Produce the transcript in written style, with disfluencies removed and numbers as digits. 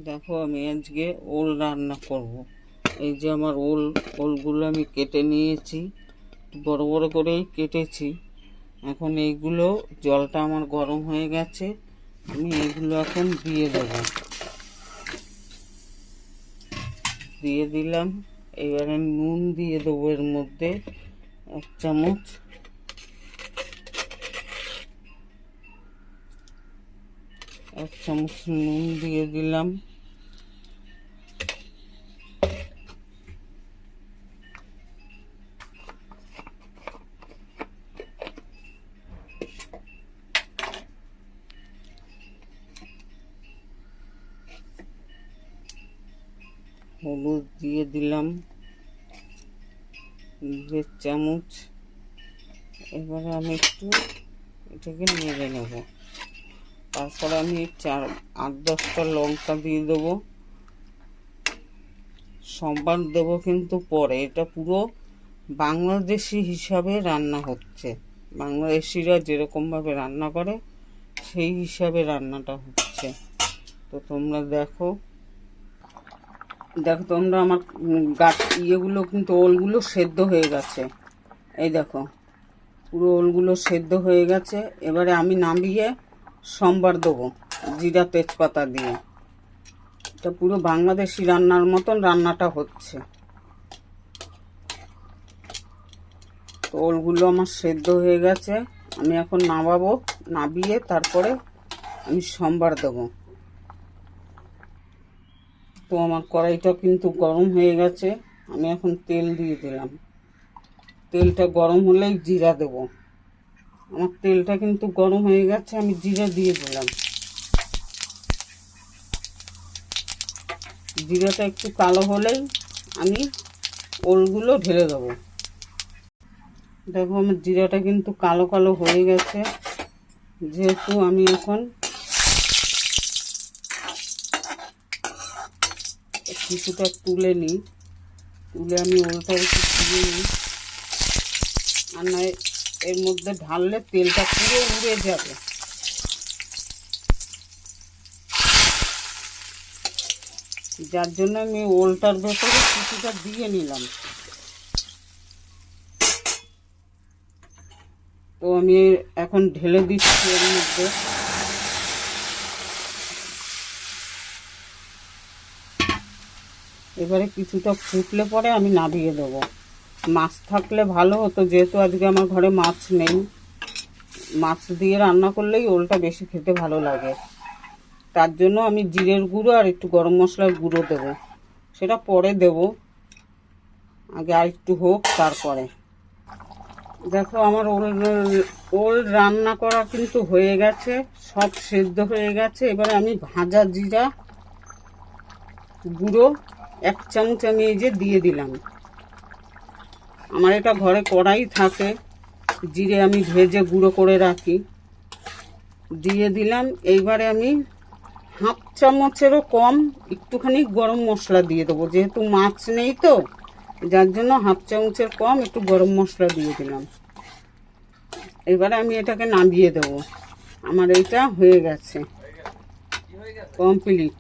দেখো আমি আজকে ওল রান্না করব। এই যে আমার ওলগুলো আমি কেটে নিয়েছি, বড় বড় করেই কেটেছি। এখন এইগুলো জলটা আমার গরম হয়ে গেছে, আমি এইগুলো এখন দিয়ে দেব। দিয়ে দিলাম। এবারে নুন দিয়ে দেবো এর মধ্যে 1 চামচ। নুন দিয়ে দিলাম। হলুদ দিয়ে দিলাম 1 চামচ। এবারে আমি একটু এটাকে নেড়ে নেব। তারপরে আমি 8-10টা লঙ্কা দিয়ে দেবো। সম্বার দেবো কিন্তু পরে। এটা পুরো বাংলাদেশি হিসাবে রান্না হচ্ছে, বাংলাদেশিরা যেরকমভাবে রান্না করে সেই হিসাবে রান্নাটা হচ্ছে। তো তোমরা দেখো তোমরা আমার ইয়েগুলো কিন্তু ওলগুলো সেদ্ধ হয়ে গেছে। এই দেখো পুরো ওলগুলো সেদ্ধ হয়ে গেছে। এবারে আমি নামিয়ে সম্বার দেবো জিরা তেজপাতা দিয়ে। এটা পুরো বাংলাদেশি রান্নার মতন রান্নাটা হচ্ছে। তো ওলগুলো আমার সেদ্ধ হয়ে গেছে, আমি এখন নামাবো। নামিয়ে তারপরে আমি সম্বার দেবো। তো আমার কড়াইটা কিন্তু গরম হয়ে গেছে, আমি এখন তেল দিয়ে দিলাম। তেলটা গরম হলেই জিরা দেবো। আমার তেলটা কিন্তু গরম হয়ে গেছে, আমি জিরা দিয়ে দিলাম। জিরাটা একটু কালো হলেই আমি ওলগুলো ঢেলে দেবো। দেখো আমার জিরাটা কিন্তু কালো কালো হয়ে গেছে। যেহেতু আমি এখন কিছুটা তুলে নিই, তুলে আমি ওলটা একটু তুলে নিই। আর নয় এর মধ্যে ঢাললে তেলটা পুরো উড়ে যাবে। যার জন্য আমি ওলটার ভেতরে কিছুটা দিয়ে নিলাম। তো আমি এখন ঢেলে দিচ্ছি এর মধ্যে। এবারে কিছুটা ফুটলে পরে আমি নামিয়ে দেবো। মাছ থাকলে ভালো হতো, যেহেতু আজকে আমার ঘরে মাছ নেই। মাছ দিয়ে রান্না করলেই ওলটা বেশি খেতে ভালো লাগে। তার জন্য আমি জিরের গুঁড়ো আর একটু গরম মশলার গুঁড়ো দেবো, সেটা পরে দেব। আগে আর একটু হোক তারপরে। দেখো আমার ওল রান্না করা কিন্তু হয়ে গেছে, সব সেদ্ধ হয়ে গেছে। এবারে আমি ভাজা জিরা গুঁড়ো 1 চামচ আমি এই যে দিয়ে দিলাম। আমার এটা ঘরে কড়াই থাকে, জিরে আমি ভেজে গুঁড়ো করে রাখি, দিয়ে দিলাম। এইবারে আমি 1/2 চামচেরও কম একটুখানি গরম মশলা দিয়ে দেবো। যেহেতু মাছ নেই তো, যার জন্য 1/2 চামচের কম একটু গরম মশলা দিয়ে দিলাম। এবারে আমি এটাকে নামিয়ে দেবো। আমার এইটা হয়ে গেছে, কমপ্লিট।